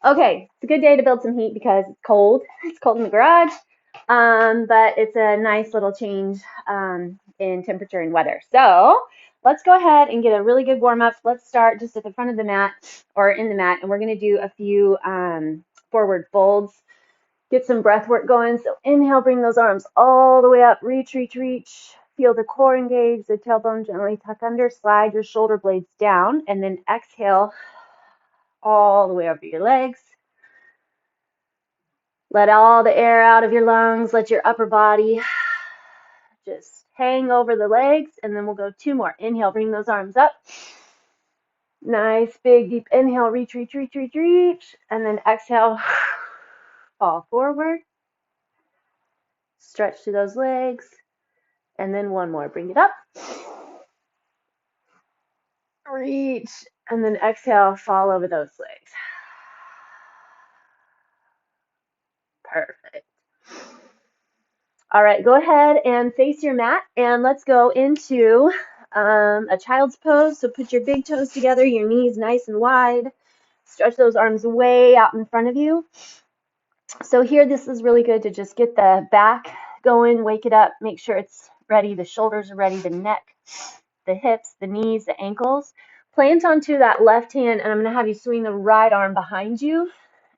Okay, it's a good day to build some heat because it's cold. It's cold in the garage, but it's a nice little change in temperature and weather. So let's go ahead and get a really good warm up. Let's start just at the front of the mat or in the mat, and we're going to do a few forward folds. Get some breath work going. So inhale, bring those arms all the way up. Reach, reach, reach. Feel the core engage, the tailbone gently tuck under. Slide your shoulder blades down, and then exhale all the way over your legs. Let all the air out of your lungs. Let your upper body just hang over the legs. And then we'll go two more. Inhale, bring those arms up. Nice, big, deep inhale. Reach, reach, reach, reach, reach. And then exhale, fall forward. Stretch to those legs. And then one more. Bring it up. Reach. And then exhale, fall over those legs. Perfect. All right, go ahead and face your mat, and let's go into a child's pose. So put your big toes together, your knees nice and wide. Stretch those arms way out in front of you. So here, this is really good to just get the back going, wake it up, make sure it's ready. The shoulders are ready, the neck, the hips, the knees, the ankles. Plant onto that left hand, and I'm going to have you swing the right arm behind you,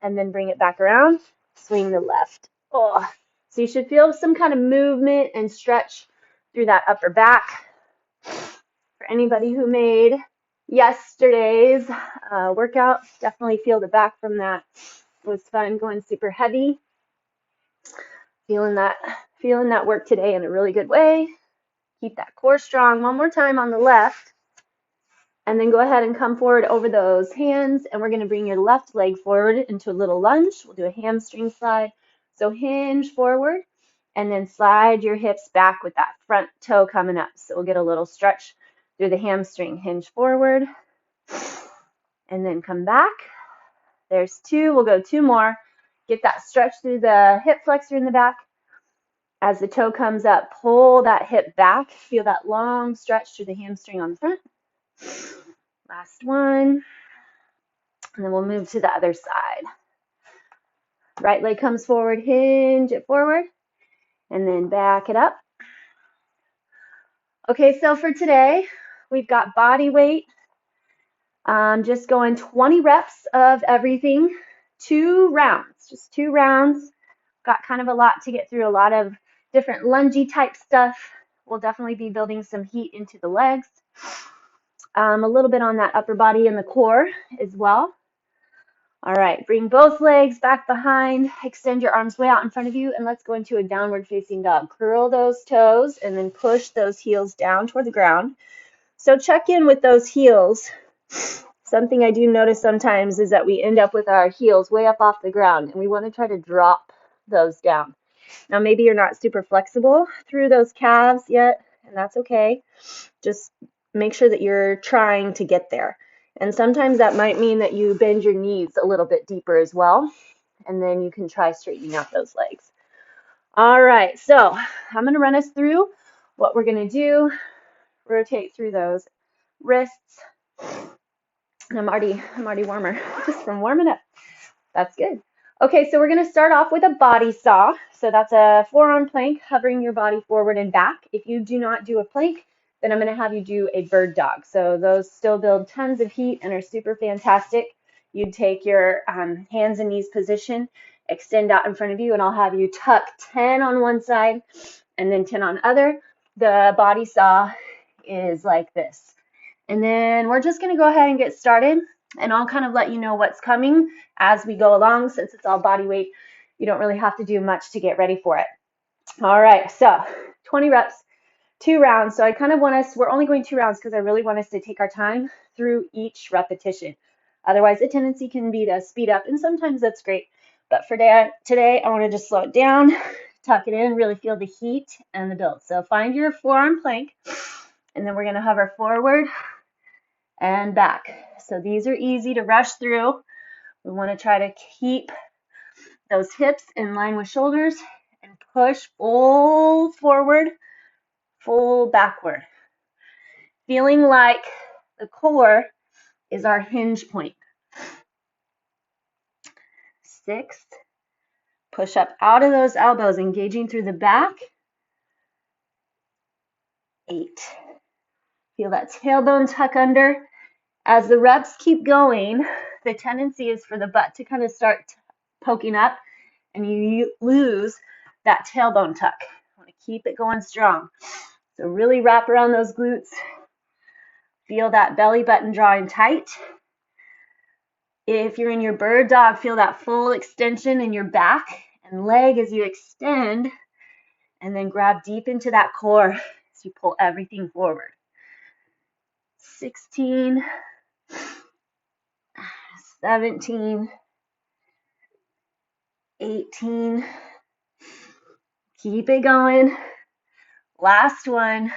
and then bring it back around. Swing the left. Oh. So you should feel some kind of movement and stretch through that upper back. For anybody who made yesterday's workout, definitely feel the back from that. It was fun going super heavy. Feeling that work today in a really good way. Keep that core strong. One more time on the left. And then go ahead and come forward over those hands, and we're going to bring your left leg forward into a little lunge. We'll do a hamstring slide. So hinge forward, and then slide your hips back with that front toe coming up. So we'll get a little stretch through the hamstring. Hinge forward, and then come back. There's two. We'll go two more. Get that stretch through the hip flexor in the back. As the toe comes up, pull that hip back. Feel that long stretch through the hamstring on the front. Last one. And then we'll move to the other side. Right leg comes forward, hinge it forward, and then back it up. Okay, so for today, we've got body weight. Just going 20 reps of everything, 2 rounds, just 2 rounds. Got kind of a lot to get through, a lot of different lungey type stuff. We'll definitely be building some heat into the legs. A little bit on that upper body and the core as well. All right, bring both legs back behind, extend your arms way out in front of you, and let's go into a downward facing dog. Curl those toes and then push those heels down toward the ground. So check in with those heels. Something I do notice sometimes is that we end up with our heels way up off the ground, and we want to try to drop those down. Now, maybe you're not super flexible through those calves yet, and that's okay. Just make sure that you're trying to get there. And sometimes that might mean that you bend your knees a little bit deeper as well, and then you can try straightening out those legs. All right, so I'm going to run us through what we're going to do. Rotate through those wrists. I'm already warmer just from warming up. That's good. Okay, so we're going to start off with a body saw. So that's a forearm plank, hovering your body forward and back. If you do not do a plank, then I'm going to have you do a bird dog. So those still build tons of heat and are super fantastic. You'd take your hands and knees position, extend out in front of you, and I'll have you tuck 10 on one side and then 10 on other. The body saw is like this. And then we're just going to go ahead and get started, and I'll kind of let you know what's coming as we go along. Since it's all body weight, you don't really have to do much to get ready for it. All right, so 20 reps, 2 rounds. So I kind of want us, we're only going 2 rounds because I really want us to take our time through each repetition. Otherwise, the tendency can be to speed up, and sometimes that's great. But for today, I want to just slow it down, tuck it in, really feel the heat and the build. So find your forearm plank, and then we're going to hover forward and back. So these are easy to rush through. We want to try to keep those hips in line with shoulders and push full forward, full backward. Feeling like the core is our hinge point. 6. Push up out of those elbows, engaging through the back. 8. Feel that tailbone tuck under. As the reps keep going, the tendency is for the butt to kind of start poking up, and you lose that tailbone tuck. I want to keep it going strong. So really wrap around those glutes. Feel that belly button drawing tight. If you're in your bird dog, feel that full extension in your back and leg as you extend, and then grab deep into that core as you pull everything forward. 16, 17, 18. Keep it going. Last one,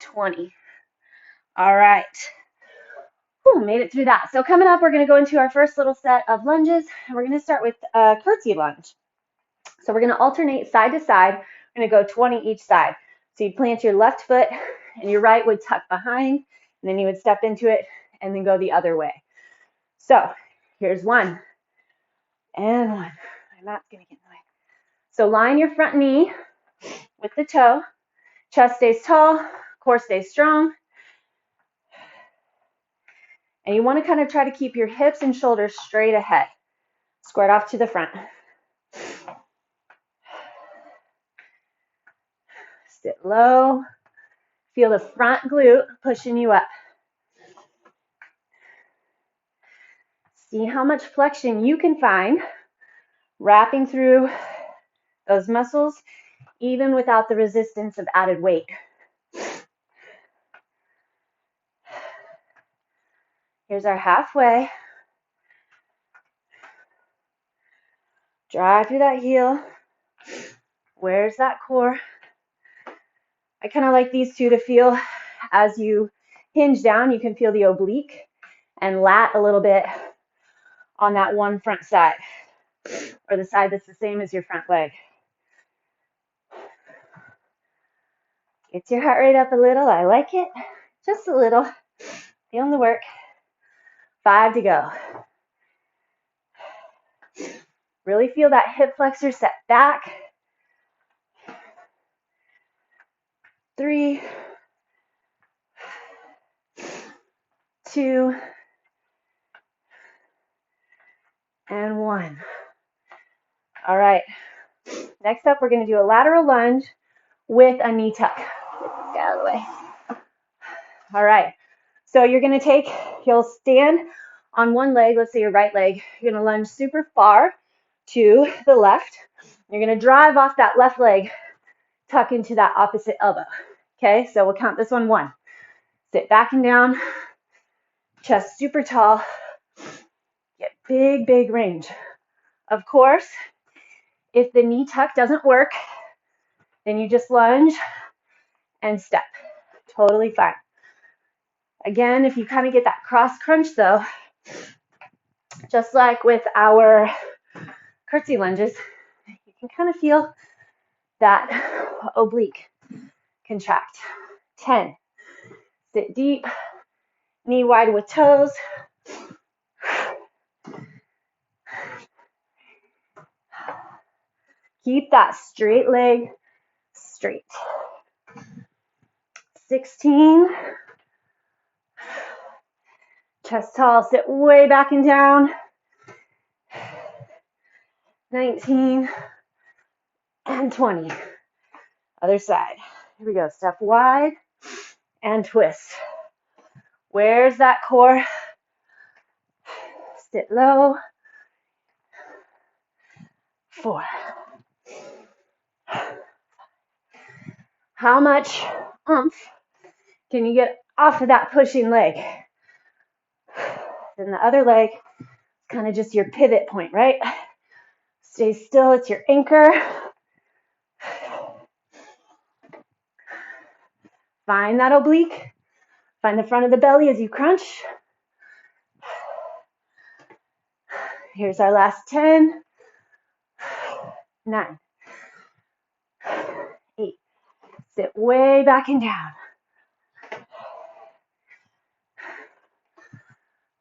20. All right. Whew, made it through that. So coming up, we're going to go into our first little set of lunges, and we're going to start with a curtsy lunge. So we're going to alternate side to side. We're going to go 20 each side. So you plant your left foot, and your right would tuck behind, and then you would step into it, and then go the other way. So here's 1, and 1. My mat's going to get in the way. So line your front knee with the toe. Chest stays tall, core stays strong. And you want to kind of try to keep your hips and shoulders straight ahead. Squared off to the front. Sit low. Feel the front glute pushing you up. See how much flexion you can find wrapping through those muscles, even without the resistance of added weight. Here's our halfway. Drive through that heel. Where's that core? I kind of like these two to feel as you hinge down. You can feel the oblique and lat a little bit on that one front side, or the side that's the same as your front leg. Get your heart rate up a little. I like it. Just a little. Feeling the work. 5 to go. Really feel that hip flexor set back. 3, 2, and 1. All right. Next up, we're going to do a lateral lunge with a knee tuck. Get this guy out of the way. All right. So you're going to you'll stand on one leg, let's say your right leg. You're going to lunge super far to the left. You're going to drive off that left leg, tuck into that opposite elbow. Okay, so we'll count this one. 1. Sit back and down, chest super tall. Get big, big range. Of course, if the knee tuck doesn't work, then you just lunge and step. Totally fine. Again, if you kind of get that cross crunch though, just like with our curtsy lunges, you can kind of feel that oblique contract. 10. Sit deep, knee wide with toes. Keep that straight leg straight. 16. Chest tall, sit way back and down. 19 and 20. Other side. Here we go. Step wide and twist. Where's that core? Sit low. 4. How much oomph can you get off of that pushing leg? Then the other leg is kind of just your pivot point, right? Stay still, it's your anchor. Find that oblique. Find the front of the belly as you crunch. Here's our last 10. 9. 8. Sit way back and down.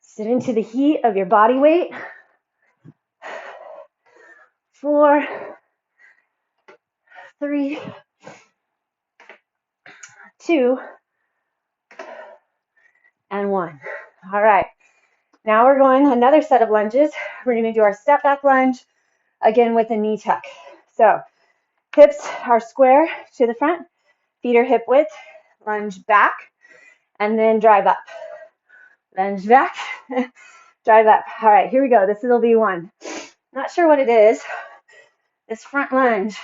Sit into the heat of your body weight. 4, 3, 2, and 1. All right. Now we're going another set of lunges. We're going to do our step back lunge again with a knee tuck. So hips are square to the front, feet are hip width, lunge back, and then drive up. Lunge back, drive up. All right, here we go. This will be one. Not sure what it is. This front lunge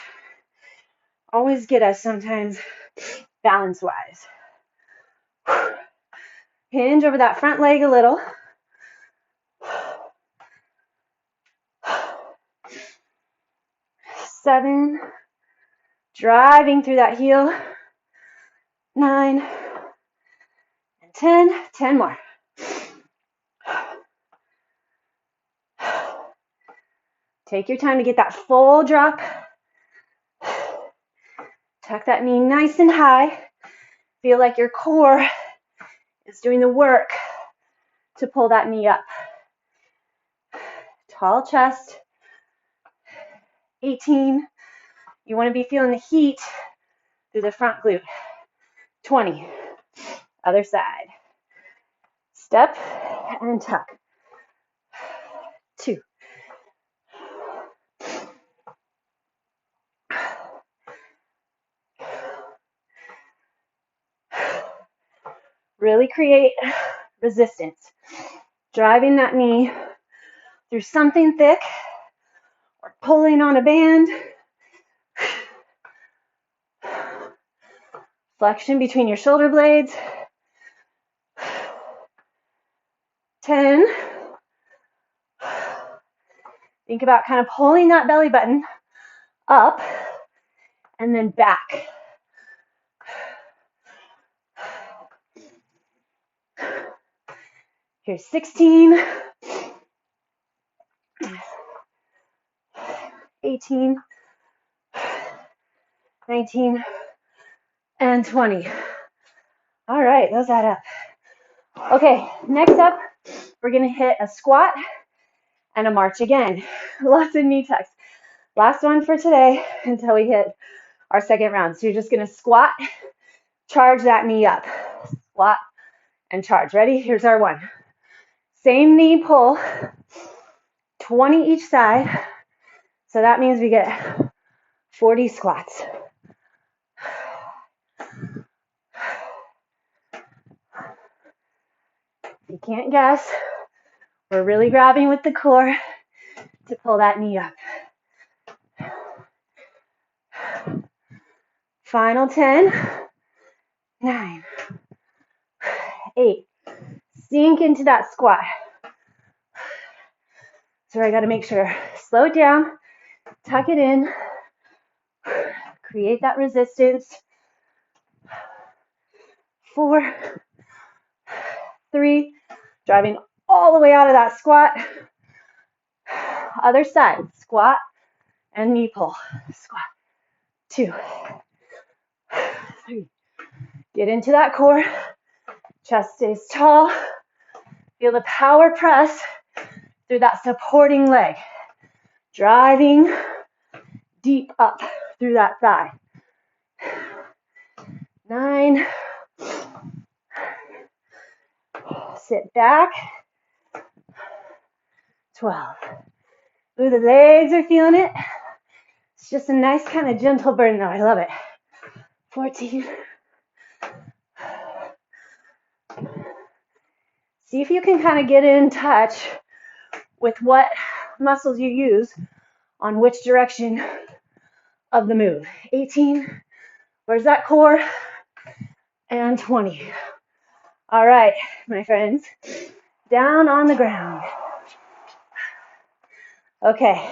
always get us sometimes balance-wise. Hinge over that front leg a little. 7, driving through that heel. 9, and 10. 10 more. Take your time to get that full drop. Tuck that knee nice and high. Feel like your core is doing the work to pull that knee up. Tall chest. 18. You want to be feeling the heat through the front glute. 20. Other side. Step and tuck. 2. Really create resistance. Driving that knee through something thick or pulling on a band. Flexion between your shoulder blades. 10. Think about kind of pulling that belly button up and then back. Here's 16, 18, 19, and 20. All right, those add up. Okay, next up, we're gonna hit a squat and a march again. Lots of knee tucks. Last one for today until we hit our second round. So you're just gonna squat, charge that knee up. Squat and charge. Ready? Here's our one. Same knee pull, 20 each side. So that means we get 40 squats. If you can't guess, we're really grabbing with the core to pull that knee up. Final 10, 9, 8. Sink into that squat. So I got to make sure, slow it down, tuck it in, create that resistance. 4, 3, driving all the way out of that squat. Other side, squat and knee pull. Squat. 2, 3. Get into that core. Chest stays tall. Feel the power press through that supporting leg. Driving deep up through that thigh. 9. Sit back. 12. Ooh, the legs are feeling it. It's just a nice kind of gentle burn though. I love it. 14. See if you can kind of get in touch with what muscles you use on which direction of the move. 18. Where's that core? And 20. All right, my friends. Down on the ground. Okay.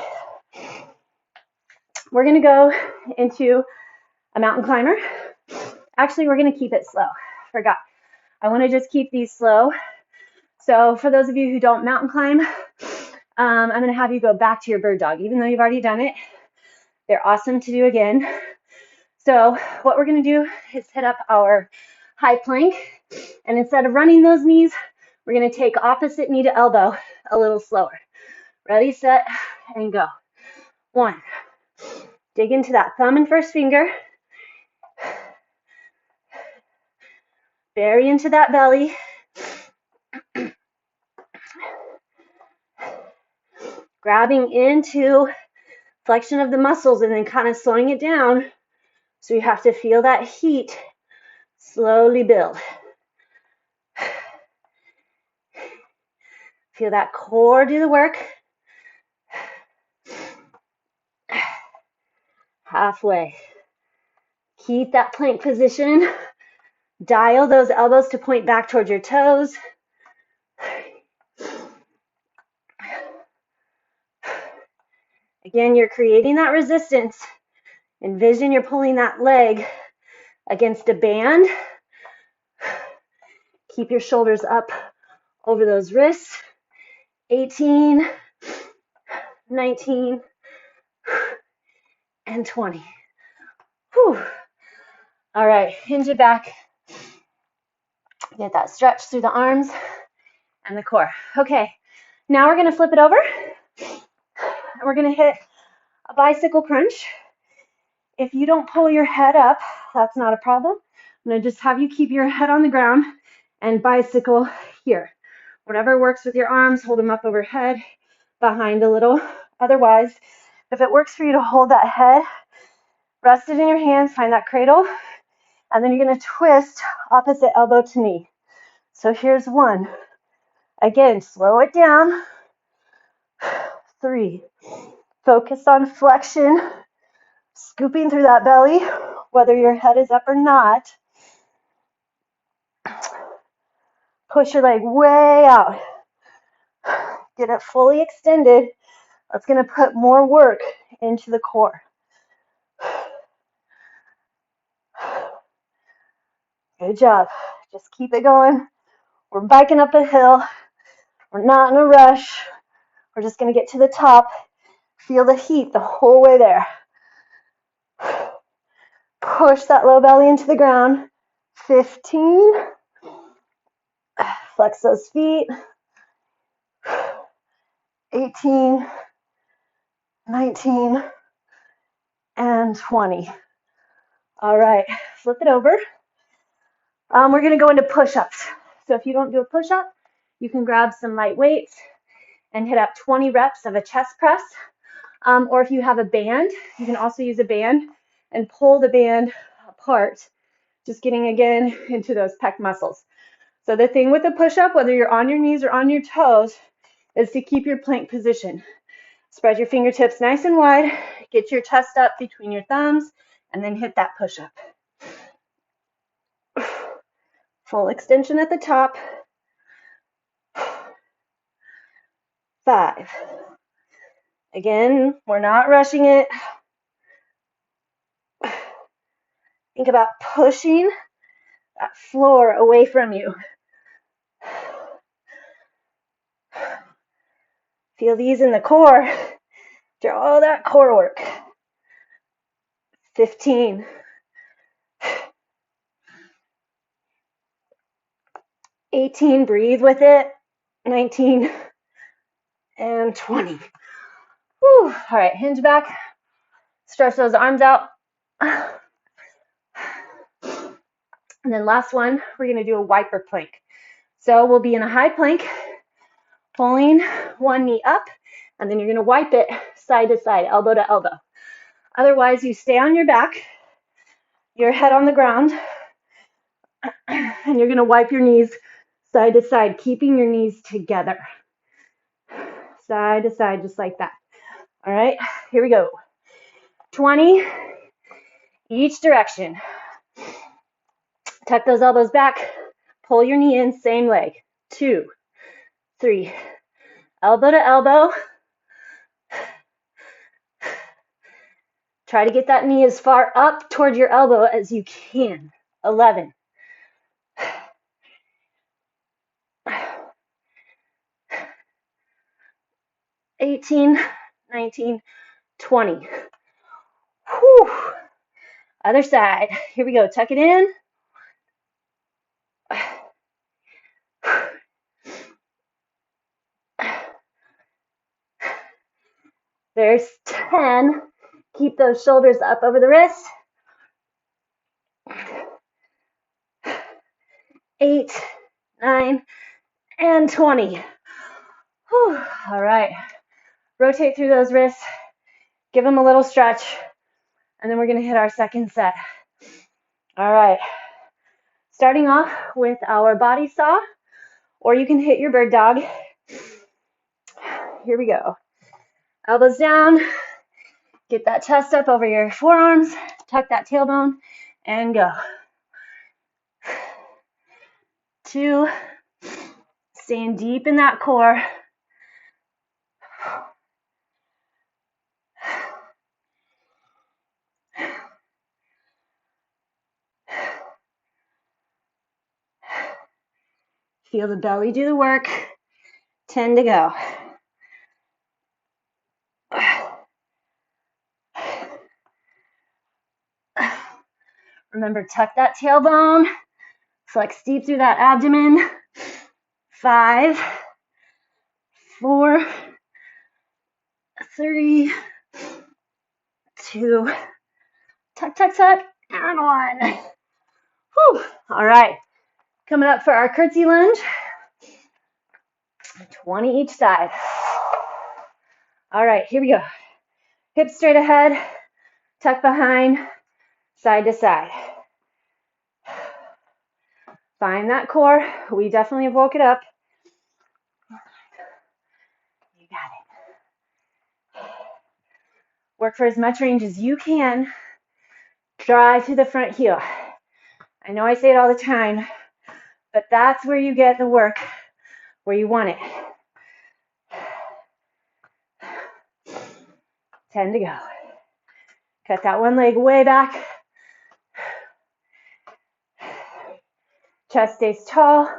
We're going to go into a mountain climber. Actually, we're going to keep it slow. Forgot. I want to just keep these slow. So for those of you who don't mountain climb, I'm going to have you go back to your bird dog. Even though you've already done it, they're awesome to do again. So what we're going to do is hit up our high plank. And instead of running those knees, we're going to take opposite knee to elbow a little slower. Ready, set, and go. 1. Dig into that thumb and first finger. Bury into that belly. Grabbing into flexion of the muscles and then kind of slowing it down. So you have to feel that heat slowly build. Feel that core do the work. Halfway. Keep that plank position. Dial those elbows to point back towards your toes. Again, you're creating that resistance. Envision you're pulling that leg against a band. Keep your shoulders up over those wrists. 18, 19, and 20. Whew. All right, hinge it back. Get that stretch through the arms and the core. Okay, now we're going to flip it over. And we're going to hit a bicycle crunch. If you don't pull your head up, that's not a problem. I'm going to just have you keep your head on the ground and bicycle here. Whatever works with your arms, hold them up overhead, behind a little. Otherwise, if it works for you to hold that head, rest it in your hands, find that cradle, and then you're going to twist opposite elbow to knee. So here's 1. Again, slow it down. 3. Focus on flexion, scooping through that belly, whether your head is up or not. Push your leg way out. Get it fully extended. That's going to put more work into the core. Good job. Just keep it going. We're biking up a hill. We're not in a rush. We're just going to get to the top. Feel the heat the whole way there. Push that low belly into the ground. 15. Flex those feet. 18, 19, and 20. All right, flip it over. We're going to go into push-ups. So if you don't do a push-up, you can grab some light weights and hit up 20 reps of a chest press. Or if you have a band, you can also use a band and pull the band apart, just getting again into those pec muscles. So the thing with the push-up, whether you're on your knees or on your toes, is to keep your plank position. Spread your fingertips nice and wide, get your chest up between your thumbs, and then hit that push-up. Full extension at the top. 5. Again, we're not rushing it. Think about pushing that floor away from you. Feel these in the core. Do all that core work. 15. 18, breathe with it. 19 and 20. Whew. All right, hinge back. Stretch those arms out. And then last one, we're going to do a wiper plank. So we'll be in a high plank, pulling one knee up, and then you're going to wipe it side to side, elbow to elbow. Otherwise, you stay on your back, your head on the ground, and you're going to wipe your knees side to side, keeping your knees together. Side to side, just like that. All right, here we go. 20 each direction. Tuck those elbows back. Pull your knee in, same leg. 2, 3. Elbow to elbow. Try to get that knee as far up toward your elbow as you can. 11. 18, 19, 20. Whew. Other side. Here we go. Tuck it in. There's 10. Keep those shoulders up over the wrists. 8, 9, and 20. Whew. All right. Rotate through those wrists. Give them a little stretch. And then we're going to hit our second set. All right. Starting off with our body saw, or you can hit your bird dog. Here we go. Elbows down. Get that chest up over your forearms. Tuck that tailbone and go. 2. Staying deep in that core. Feel the belly do the work. 10 to go. Remember, tuck that tailbone. Flex deep through that abdomen. 5, 4, 3, 2, tuck, tuck, tuck, and 1. Whew. All right. Coming up for our curtsy lunge. 20 each side. All right, here we go. Hips straight ahead, tuck behind, side to side. Find that core. We definitely have woke it up. You got it. Work for as much range as you can. Drive to the front heel. I know I say it all the time, but that's where you get the work, where you want it. 10 to go. Cut that one leg way back. Chest stays tall.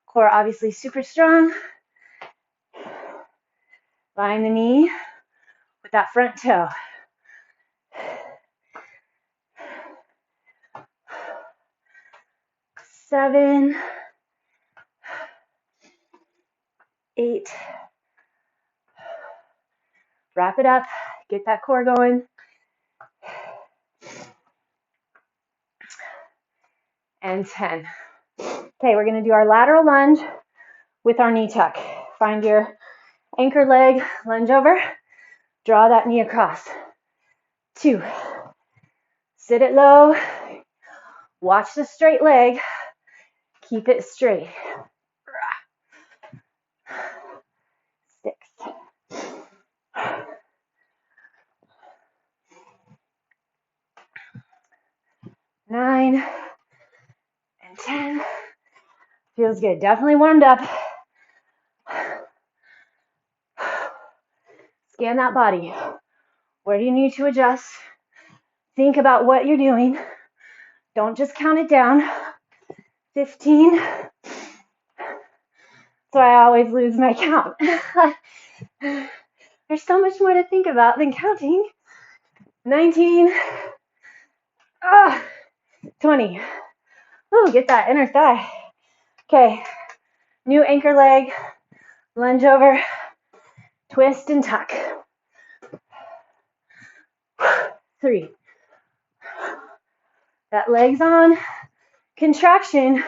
Core obviously super strong. Line the knee with that front toe. 7, 8. Wrap it up. Get that core going. And 10. Okay, we're going to do our lateral lunge with our knee tuck. Find your anchor leg, lunge over. Draw that knee across. 2. Sit it low. Watch the straight leg. Keep it straight. 6. 9 and 10. Feels good. Definitely warmed up. Scan that body. Where do you need to adjust? Think about what you're doing. Don't just count it down. 15. So I always lose my count. There's so much more to think about than counting. 19. 20. Ooh, get that inner thigh. Okay, new anchor leg, lunge over, twist and tuck. 3. That leg's on contraction,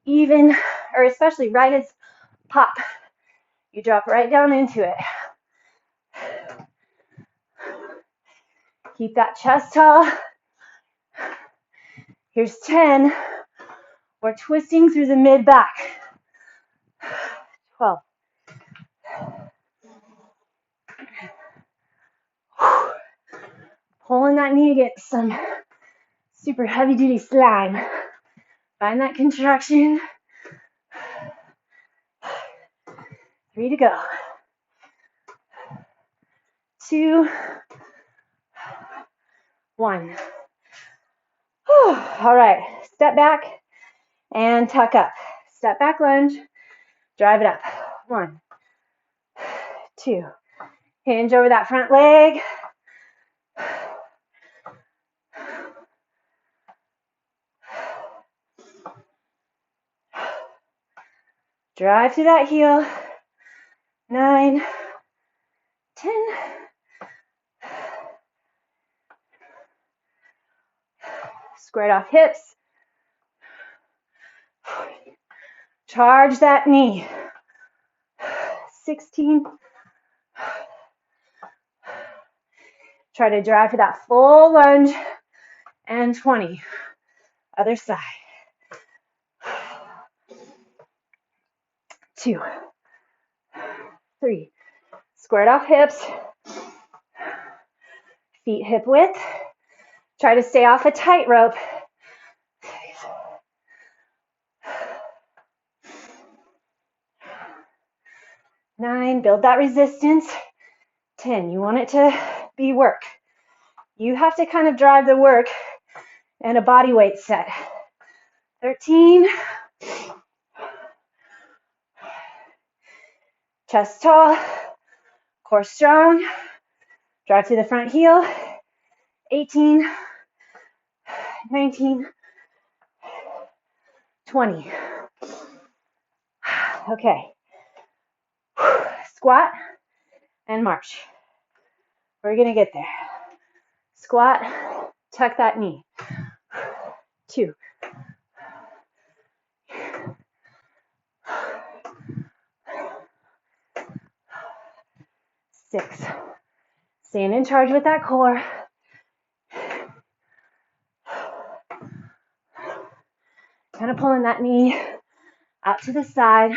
even, or especially right as pop. You drop right down into it. Keep that chest tall. Here's 10. We're twisting through the mid back. 12. Pulling that knee against some super heavy duty slime. Find that contraction. 3 to go. 2, 1. All right, step back and tuck up. Step back lunge, drive it up. 1, 2. Hinge over that front leg. Drive to that heel. 9, 10, Squared off hips. Charge that knee. 16. Try to drive to that full lunge. And 20. Other side. 2, 3. Squared off hips. Feet hip width. Try to stay off a tightrope. 9, build that resistance. 10, you want it to be work. You have to kind of drive the work in a body weight set. 13, chest tall, core strong, drive to the front heel. 18, 19, 20. Okay. Squat and march. We're gonna get there. Squat, tuck that knee. 2, 6. Stand in charge with that core. Kind of pulling that knee out to the side.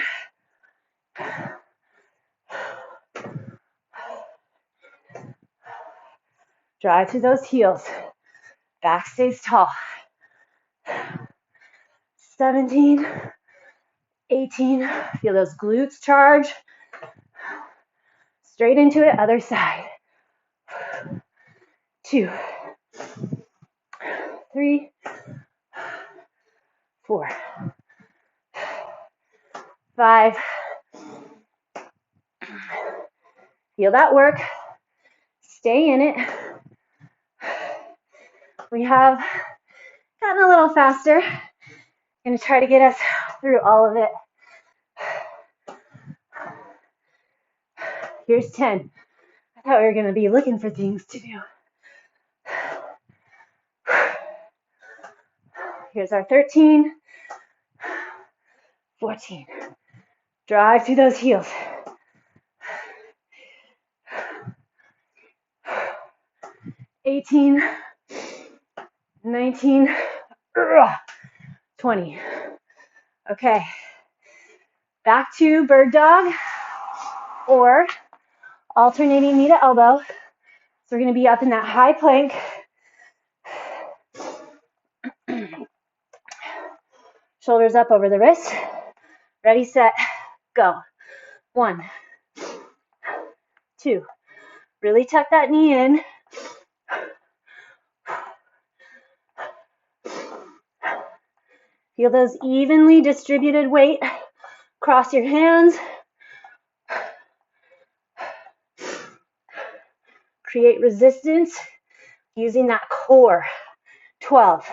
Drive to those heels. Back stays tall. 17, 18. Feel those glutes charge. Straight into it, other side. 2, 3, 4, 5. Feel that work. Stay in it. We have gotten a little faster. Going to try to get us through all of it. Here's 10. I thought we were going to be looking for things to do. Here's our 13, 14. Drive to those heels. 18, 19, 20. Okay, back to bird dog or alternating knee to elbow. So we're going to be up in that high plank. Shoulders up over the wrist. Ready, set, go. 1, 2. Really tuck that knee in. Feel those evenly distributed weight. Cross your hands. Create resistance using that core. 12.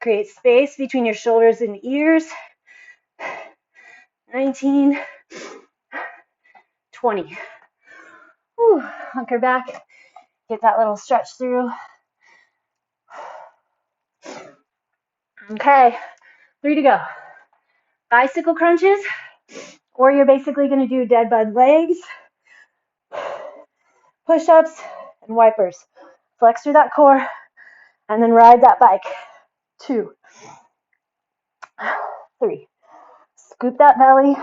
Create space between your shoulders and ears. 19, 20. Whew. Hunker back. Get that little stretch through. Okay, 3 to go. Bicycle crunches, or you're basically going to do dead bug legs, push-ups, and wipers. Flex through that core, and then ride that bike. 2, 3. Scoop that belly.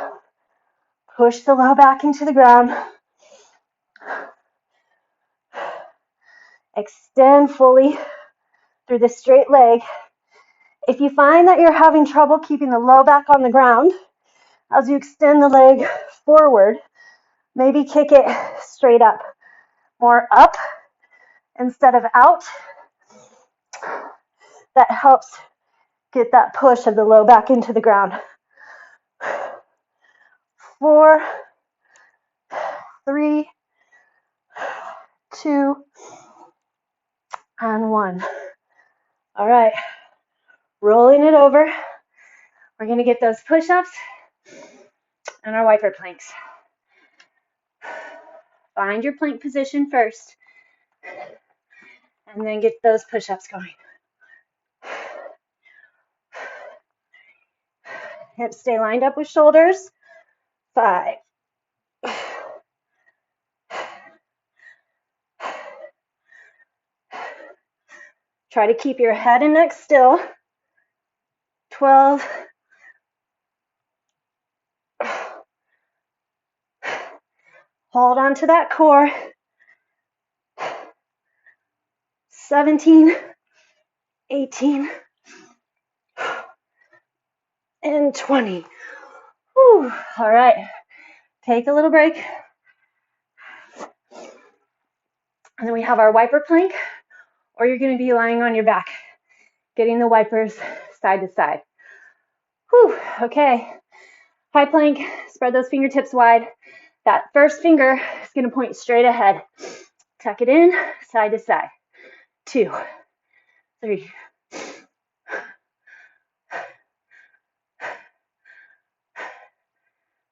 Push the low back into the ground. Extend fully through the straight leg. If you find that you're having trouble keeping the low back on the ground, as you extend the leg forward, maybe kick it straight up. More up instead of out. That helps get that push of the low back into the ground. 4, 3, 2, and 1. All right, rolling it over. We're going to get those push-ups and our wiper planks. Find your plank position first, and then get those push-ups going. Hips stay lined up with shoulders. 5. Try to keep your head and neck still. 12. Hold on to that core. 17, 18, and 20. Whew. All right, take a little break. And then we have our wiper plank, or you're going to be lying on your back, getting the wipers side to side. Whew. Okay, high plank, spread those fingertips wide. That first finger is going to point straight ahead. Tuck it in, side to side. 2, 3,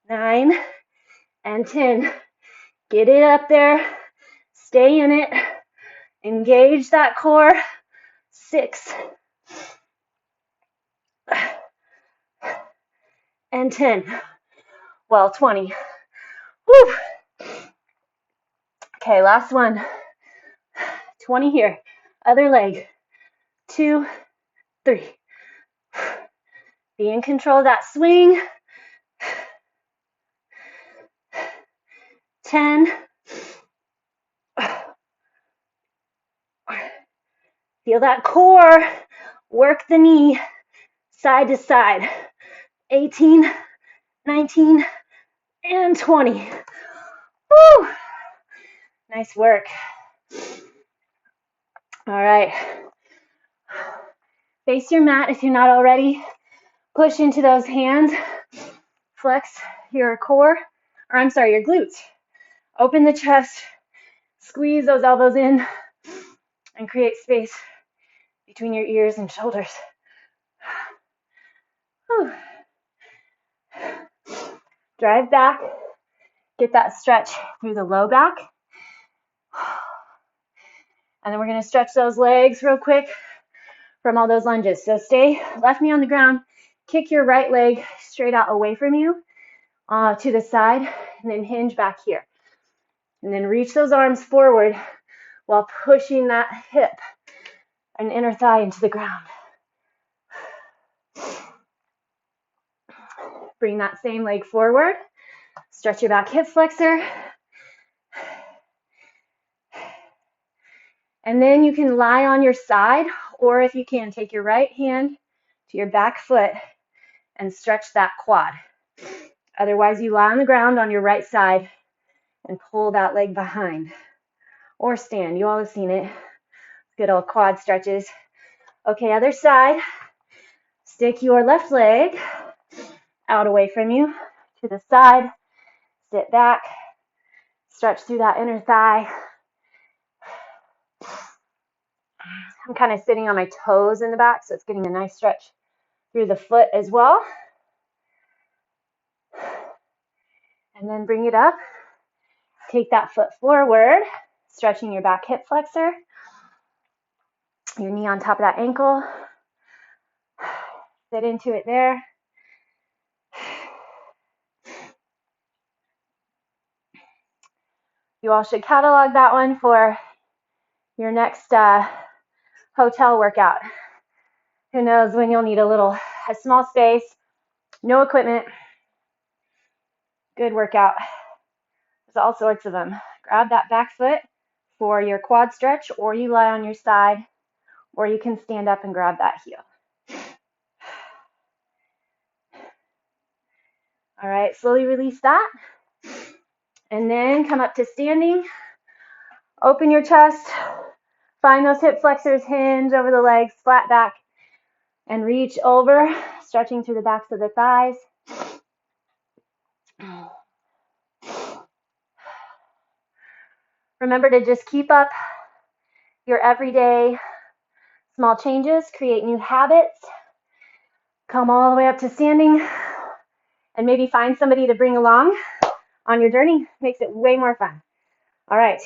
9, and 10. Get it up there. Stay in it. Engage that core. 6, and 10. Well, 20. Woo. Okay, last one. 20 here. Other leg. 2, 3. Be in control of that swing. 10. Feel that core. Work the knee side to side. 18, 19, and 20. Woo. Nice work. All right. Face your mat if you're not already. Push into those hands. Flex your core, or I'm sorry, your glutes. Open the chest. Squeeze those elbows in and create space between your ears and shoulders. Whew. Drive back. Get that stretch through the low back. And then we're going to stretch those legs real quick from all those lunges. So stay left knee on the ground. Kick your right leg straight out away from you to the side, and then hinge back here. And then reach those arms forward while pushing that hip and inner thigh into the ground. Bring that same leg forward. Stretch your back hip flexor. And then you can lie on your side, or if you can, take your right hand to your back foot and stretch that quad. Otherwise, you lie on the ground on your right side and pull that leg behind. Or stand. You all have seen it. Good old quad stretches. Okay, other side. Stick your left leg out away from you to the side. Sit back. Stretch through that inner thigh. I'm kind of sitting on my toes in the back, so it's getting a nice stretch through the foot as well. And then bring it up. Take that foot forward, stretching your back hip flexor. Your knee on top of that ankle. Sit into it there. You all should catalog that one for your next hotel workout. Who knows when you'll need a small space, no equipment. Good workout. There's all sorts of them. Grab that back foot for your quad stretch, or you lie on your side, or you can stand up and grab that heel. All right, slowly release that. And then come up to standing. Open your chest. Find those hip flexors, hinge over the legs, flat back, and reach over, stretching through the backs of the thighs. Remember to just keep up your everyday small changes, create new habits. Come all the way up to standing. and maybe find somebody to bring along on your journey. Makes it way more fun. All right,